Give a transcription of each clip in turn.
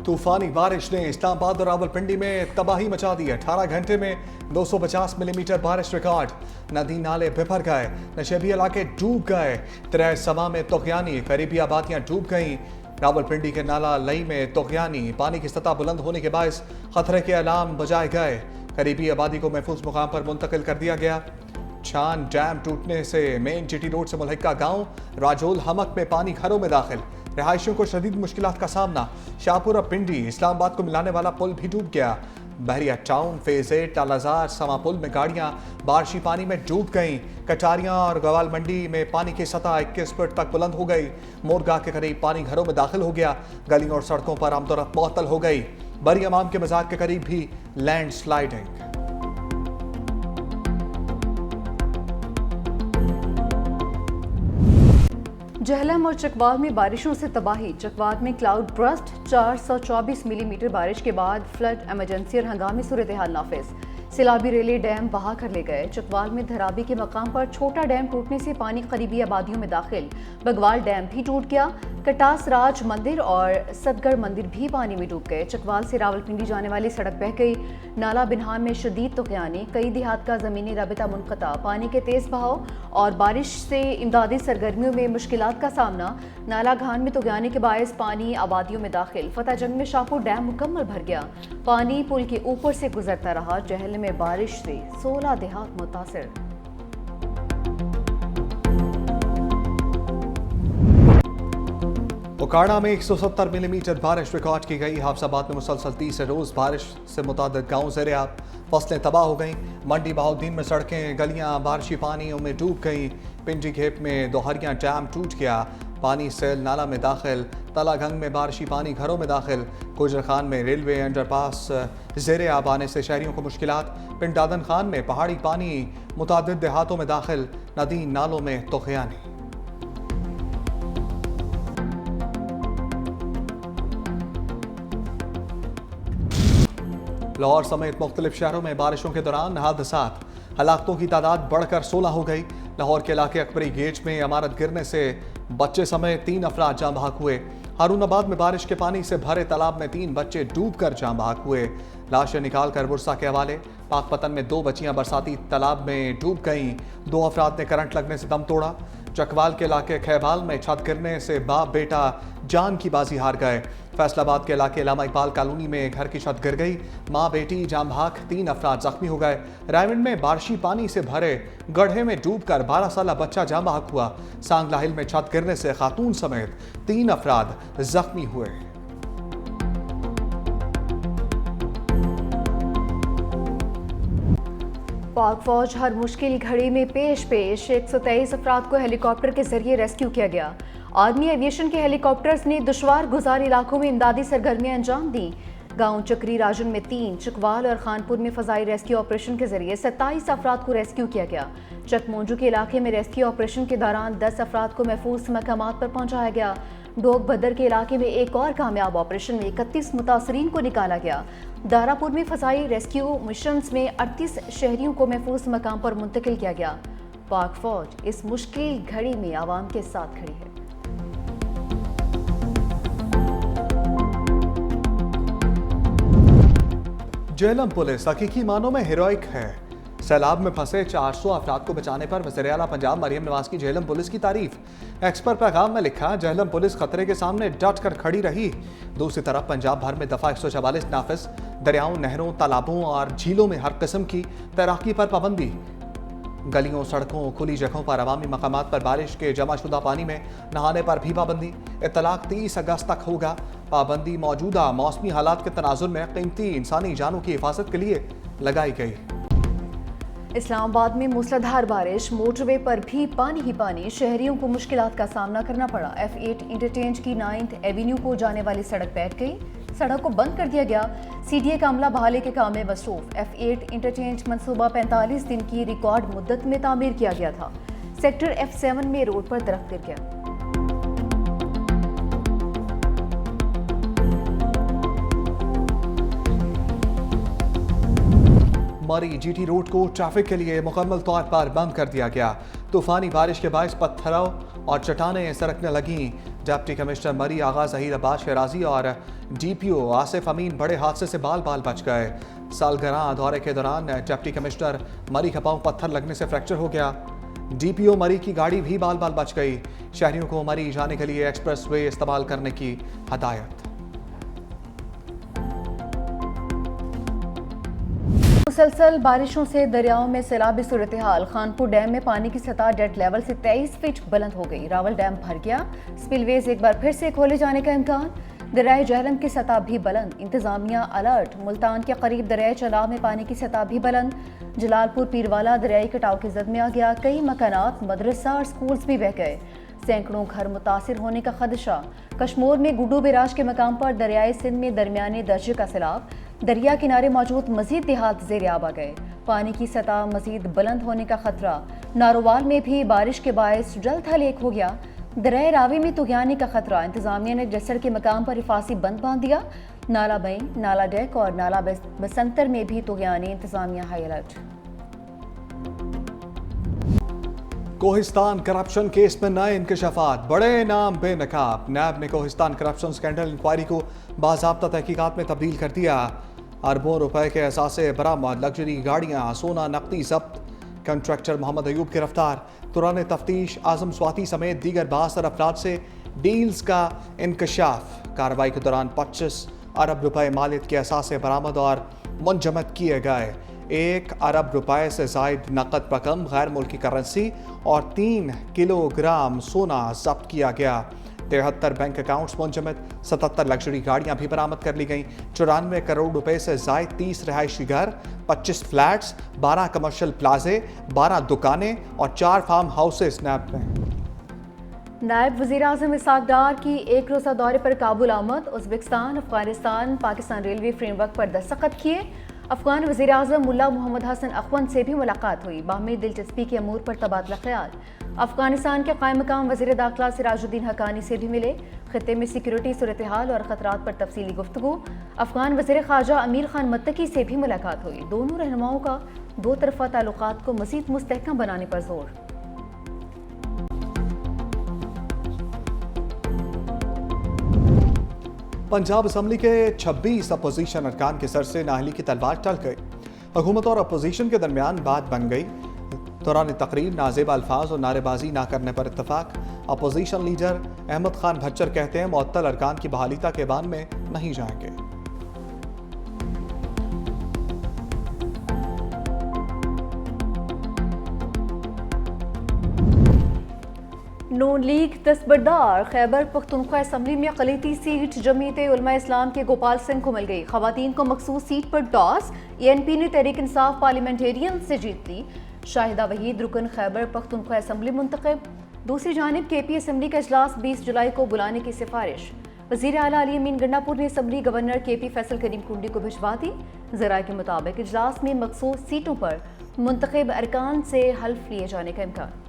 طوفانی بارش نے اسلام آباد اور راولپنڈی میں تباہی مچا دی ہے۔ 18 گھنٹے میں 250 ملی میٹر بارش ریکارڈ۔ ندی نالے بھر گئے، نشیبی علاقے ڈوب گئے۔ ترہ سما میں طغیانی، قریبی آبادیاں ڈوب گئیں۔ راولپنڈی کے نالہ لئی میں طغیانی، پانی کی سطح بلند ہونے کے باعث خطرے کے اعلام بجائے گئے۔ قریبی آبادی کو محفوظ مقام پر منتقل کر دیا گیا۔ چھان ڈیم ٹوٹنے سے مین جی ٹی روڈ سے ملحقہ گاؤں راجول ہمک میں پانی گھروں میں داخل، رہائشیوں کو شدید مشکلات کا سامنا۔ شاہپور اور پنڈی اسلام آباد کو ملانے والا پل بھی ڈوب گیا۔ بحریہ ٹاؤن فیز 8 ٹالازار سما پل میں گاڑیاں بارشی پانی میں ڈوب گئیں۔ کٹاریاں اور گوال منڈی میں پانی کی سطح 21 فٹ تک بلند ہو گئی۔ مورگاہ کے قریب پانی گھروں میں داخل ہو گیا۔ گلیوں اور سڑکوں پر آمد و رفت معطل ہو گئی۔ بری امام کے مزار کے قریب بھی لینڈ سلائیڈنگ۔ جہلم اور چکوال میں بارشوں سے تباہی۔ چکوال میں کلاؤڈ برسٹ، 424 ملی میٹر بارش کے بعد فلڈ ایمرجنسی اور ہنگامی صورتحال نافذ۔ سیلابی ریلے ڈیم بہا کر لے گئے۔ چکوال میں دھرابی کے مقام پر چھوٹا ڈیم ٹوٹنے سے پانی قریبی آبادیوں میں داخل۔ بگوال ڈیم بھی ٹوٹ گیا۔ کٹاس راج مندر اور ستگڑھ مندر بھی پانی میں ڈوب گئے۔ چکوال سے راولپنڈی جانے والی سڑک بہہ گئی۔ نالہ بنہان میں شدید طغیانی، کئی دیہات کا زمینی رابطہ منقطع۔ پانی کے تیز بہاؤ اور بارش سے امدادی سرگرمیوں میں مشکلات کا سامنا۔ نالہ گھان میں طغیانی کے باعث پانی آبادیوں میں داخل۔ فتح جنگ میں شاہپور ڈیم مکمل بھر گیا۔ پانی پل کے اوپر سے گزرتا رہا۔ جہلم میں بارش سے 16 دیہات متاثر۔ اوکاڑا میں 170 ملی میٹر بارش ریکارڈ کی گئی۔ حافظ آباد میں مسلسل تیسرے روز بارش سے متعدد گاؤں زیر آب، فصلیں تباہ ہو گئیں۔ منڈی بہاؤالدین میں سڑکیں گلیاں بارشی پانیوں میں ڈوب گئیں۔ پنڈی گھیپ میں دوہریاں ڈیم ٹوٹ گیا، پانی سیل نالہ میں داخل۔ تلا گنگ میں بارشی پانی گھروں میں داخل۔ گوجر خان میں ریلوے انڈر پاس زیر آب آنے سے شہریوں کو مشکلات۔ پنڈ دادن خان میں پہاڑی پانی متعدد دیہاتوں میں داخل۔ ندی نالوں میں طغیانی۔ لاہور سمیت مختلف شہروں میں بارشوں کے دوران حادثات، ہلاکتوں کی تعداد بڑھ کر 16 ہو گئی۔ لاہور کے علاقے اکبری گیٹ میں عمارت گرنے سے بچے سمیت 3 افراد جاں بحق ہوئے۔ ہارون آباد میں بارش کے پانی سے بھرے تالاب میں 3 بچے ڈوب کر جاں بحق ہوئے، لاشیں نکال کر ورثاء کے حوالے۔ پاک پتن میں 2 بچیاں برساتی تالاب میں ڈوب گئیں، 2 افراد نے کرنٹ لگنے سے دم توڑا۔ چکوال کے علاقے کھیبال میں چھت گرنے سے باپ بیٹا جان کی بازی ہار گئے۔ فیصل آباد کے علاقے علامہ اقبال کالونی میں گھر کی چھت گر گئی، ماں بیٹی جاں بحق، 3 افراد زخمی ہو گئے۔ رائمنڈ میں بارشی پانی سے بھرے گڑھے میں ڈوب کر 12 سالہ بچہ جاں بحق ہوا۔ سانگلہ ہل میں چھت گرنے سے خاتون سمیت 3 افراد زخمی ہوئے۔ پاک فوج ہر مشکل گھڑی میں پیش 123 افراد کو ہیلی کاپٹر کے ذریعے ریسکیو کیا گیا۔ آرمی ایویشن کے ہیلی کاپٹرز نے دشوار گزار علاقوں میں امدادی سرگرمیاں انجام دیں۔ گاؤں چکری راجن میں 3، چکوال اور خانپور میں فضائی ریسکیو آپریشن کے ذریعے 27 افراد کو ریسکیو کیا گیا۔ چک مونجو کے علاقے میں ریسکیو آپریشن کے دوران 10 افراد کو محفوظ مقامات پر پہنچایا گیا۔ ڈوگ بدر کے علاقے میں ایک اور کامیاب آپریشن میں 31 متاثرین کو نکالا گیا۔ دارا پور میں فضائی ریسکیو مشنز میں 38 شہریوں کو محفوظ مقام پر منتقل کیا گیا۔ پاک فوج اس مشکل گھڑی میں عوام کے ساتھ کھڑی ہے۔ جہلم پولیس حقیقی معنوں میں ہیروئک ہے۔ سیلاب میں پھنسے 400 افراد کو بچانے پر وزیر اعلیٰ پنجاب مریم نواز کی جہلم پولیس کی تعریف۔ ایکس پر پیغام میں لکھا، جہلم پولیس خطرے کے سامنے ڈٹ کر کھڑی رہی۔ دوسری طرف پنجاب بھر میں دفعہ 144 نافذ، دریاؤں، نہروں، تالابوں اور جھیلوں میں ہر قسم کی تیراکی پر پابندی۔ گلیوں، سڑکوں، کھلی جگہوں پر عوامی مقامات پر بارش کے جمع شدہ پانی میں نہانے پر بھی پابندی۔ اطلاق 30 اگست تک ہوگا۔ پابندی موجودہ موسمی حالات کے تناظر میں قیمتی انسانی جانوں کی حفاظت کے لیے لگائی گئی۔ اسلام آباد میں موسلادھار بارش، موٹر وے پر بھی پانی ہی پانی، شہریوں کو مشکلات کا سامنا کرنا پڑا۔ F8 انٹرچینج کی 9th ایونیو کو جانے والی سڑک بیٹھ گئی، سڑک کو بند کر دیا گیا۔ CDA کا عملہ بحالی کے کام میں مصروف۔ F8 انٹرچینج منصوبہ 45 دن کی ریکارڈ مدت میں تعمیر کیا گیا تھا۔ سیکٹر F7 میں روڈ پر درخت گر گیا۔ مری جی ٹی روڈ کو ٹریفک کے لیے مکمل طور پر بند کر دیا گیا۔ طوفانی بارش کے باعث پتھروں اور چٹانیں سرکنے لگیں۔ ڈپٹی کمشنر مری آغا ظہیر عباس شیرازی اور DPO آصف امین بڑے حادثے سے بال بال بچ گئے۔ سالگرہ دورے کے دوران ڈپٹی کمشنر مری کا پاؤں پتھر لگنے سے فریکچر ہو گیا۔ DPO مری کی گاڑی بھی بال بال بچ گئی۔ شہریوں کو مری جانے کے لیے ایکسپریس وے استعمال کرنے کی ہدایت۔ مسلسل بارشوں سے دریاؤں میں سیلابی صورتحال۔ خانپور ڈیم میں پانی کی سطح ڈیڈ لیول سے 23 فٹ بلند ہو گئی۔ راول ڈیم بھر گیا۔ سپل ویز ایک بار پھر سے کھولے جانے کا امکان۔ دریائے جہلم کی سطح بھی بلند، انتظامیہ الرٹ۔ ملتان کے قریب دریائے چناب میں پانی کی سطح بھی بلند۔ جلال پور پیروالا دریائی کٹاؤ کی زد میں آ گیا۔ کئی مکانات، مدرسہ اور سکولز بھی بہہ گئے۔ سینکڑوں گھر متاثر ہونے کا خدشہ۔ کشمور میں گڈو بیراج کے مقام پر دریائے سندھ میں درمیانے درجے کا سیلاب۔ دریا کنارے موجود مزید دیہات زیر آب آ گئے۔ پانی کی سطح مزید بلند ہونے کا خطرہ۔ نارووال میں بھی بارش کے باعث جلد تھل ایک ہو گیا۔ دریائے راوی میں طغیانی کا خطرہ۔ انتظامیہ نے جسر کے مقام پر حفاظتی بند باندھ دیا۔ نالا بئی، نالا ڈیک اور نالا بسنتر میں بھی طغیانی، انتظامیہ high alert. Kohistan corruption case میں نئے انکشافات، بڑے نام بے نقاب۔ نیب نے کوہستان کرپشن سکینڈل انکوائری کو باضابطہ تحقیقات میں تبدیل کر دیا۔ اربوں روپے کے اثاثے برآمد، لگژری گاڑیاں، سونا نقدی ضبط۔ کنٹریکٹر محمد ایوب گرفتار۔ دوران تفتیش اعظم سواتی سمیت دیگر 72 افراد سے ڈیلز کا انکشاف۔ کارروائی کے دوران 25 ارب روپے مالیت کے اثاثے برآمد اور منجمد کیے گئے۔ 1 ارب روپے سے زائد نقد رقم، غیر ملکی کرنسی اور 3 کلو گرام سونا ضبط کیا گیا۔ 73 بینک اکاؤنٹس منجمد، 77 لگژری گاڑیاں بھی برآمد کر لی گئیں۔ 94 کروڑ روپے سے زائد 30 رہائشی گھر، 25 فلیٹس، 12 کمرشل پلازے، 12 دکانیں اور 4 فارم ہاؤسز نیب میں۔ نائب وزیر اعظم اسحاق ڈار کی ایک روزہ دورے پر کابل آمد۔ Uzbekistan, Afghanistan, Pakistan railway framework پر دستخط کیے۔ افغان وزیر اعظم ملا محمد حسن اخوند سے بھی ملاقات ہوئی۔ باہمی دلچسپی کے امور پر تبادلہ خیال۔ افغانستان کے قائم مقام وزیر داخلہ سراج الدین حقانی سے بھی ملے۔ خطے میں سیکیورٹی صورتحال اور خطرات پر تفصیلی گفتگو۔ افغان وزیر خارجہ امیر خان متقی سے بھی ملاقات ہوئی۔ دونوں رہنماؤں کا دو طرفہ تعلقات کو مزید مستحکم بنانے پر زور۔ پنجاب اسمبلی کے 26 اپوزیشن ارکان کے سر سے نااہلی کی تلوار ٹل گئی۔ حکومت اور اپوزیشن کے درمیان بات بن گئی۔ دوران تقریر نازیبا الفاظ اور نعرے بازی نہ کرنے پر اتفاق۔ اپوزیشن لیڈر احمد خان بھچر کہتے ہیں معطل ارکان کی بحالی تک ایوان میں نہیں جائیں گے۔ نون لیگ دستبردار خیبر پختونخوا اسمبلی میں اقلیتی سیٹ جمعیت علماء اسلام کے گوپال سنگھ کو مل گئی۔ خواتین کو مخصوص سیٹ پر ٹاس، ENP نے تحریک انصاف پارلیمنٹیرین سے جیت لی۔ شاہدہ وحید رکن خیبر پختونخوا اسمبلی منتخب۔ دوسری جانب KP اسمبلی کا اجلاس 20 جولائی کو بلانے کی سفارش۔ وزیر اعلیٰ علی امین گنڈا پور نے اسمبلی گورنر KP فیصل کریم کنڈی کو بھجوا دی۔ ذرائع کے مطابق اجلاس میں مخصوص سیٹوں پر منتخب ارکان سے حلف لیے جانے کا امکان۔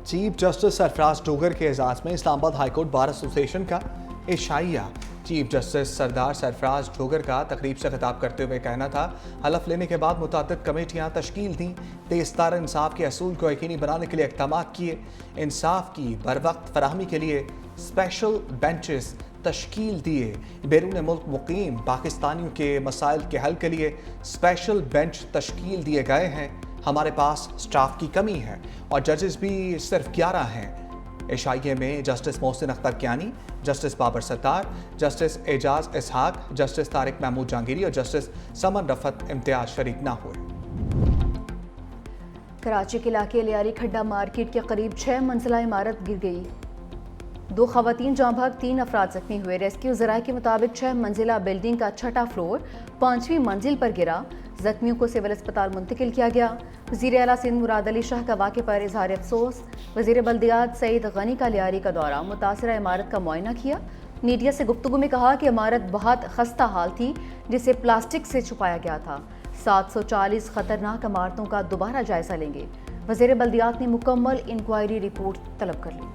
چیف جسٹس سرفراز ڈوگر کے اعزاز میں اسلام آباد ہائی کورٹ بار ایسوسی ایشن کا عشائیہ۔ چیف جسٹس سردار سرفراز ڈوگر کا تقریب سے خطاب کرتے ہوئے کہنا تھا، حلف لینے کے بعد متعدد کمیٹیاں تشکیل دیں، تیز تر انصاف کے اصول کو یقینی بنانے کے لیے اقدامات کیے، انصاف کی بروقت فراہمی کے لیے اسپیشل بینچز تشکیل دیے، بیرون ملک مقیم پاکستانیوں کے مسائل کے حل کے لیے اسپیشل بینچ تشکیل دیے گئے ہیں۔ ہمارے پاس سٹاف کی کمی ہے اور ججز بھی صرف 11 ہیں۔ عشائیے میں جسٹس محسن اختر کیانی، جسٹس بابر ستار، جسٹس اعجاز اسحاق، جسٹس طارق محمود جہانگیری اور جسٹس سمن رفت امتیاز شریک نہ ہوئے۔ کراچی کے علاقے لیاری کھڈا مارکیٹ کے قریب 6 منزلہ عمارت گر گئی۔ 2 خواتین جاں بحق، 3 افراد زخمی ہوئے۔ ریسکیو ذرائع کے مطابق 6 منزلہ بلڈنگ کا 6واں فلور 5ویں منزل پر گرا۔ زخمیوں کو سول اسپتال منتقل کیا گیا۔ وزیر اعلیٰ سندھ مراد علی شاہ کا واقعے پر اظہار افسوس۔ وزیر بلدیات سعید غنی کا لیاری کا دورہ، متاثرہ عمارت کا معائنہ کیا۔ میڈیا سے گفتگو میں کہا کہ عمارت بہت خستہ حال تھی جسے پلاسٹک سے چھپایا گیا تھا۔ 740 خطرناک عمارتوں کا دوبارہ جائزہ لیں گے۔ وزیر بلدیات نے مکمل انکوائری رپورٹ طلب کر لی۔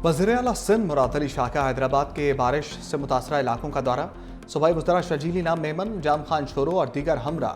وزیر اعلیٰ سندھ مراد علی شاہ کا حیدرآباد کے بارش سے متاثرہ علاقوں کا دورہ۔ صوبائی وزراء شرجیلی نام میمن، جام خان شورو اور دیگر ہمراہ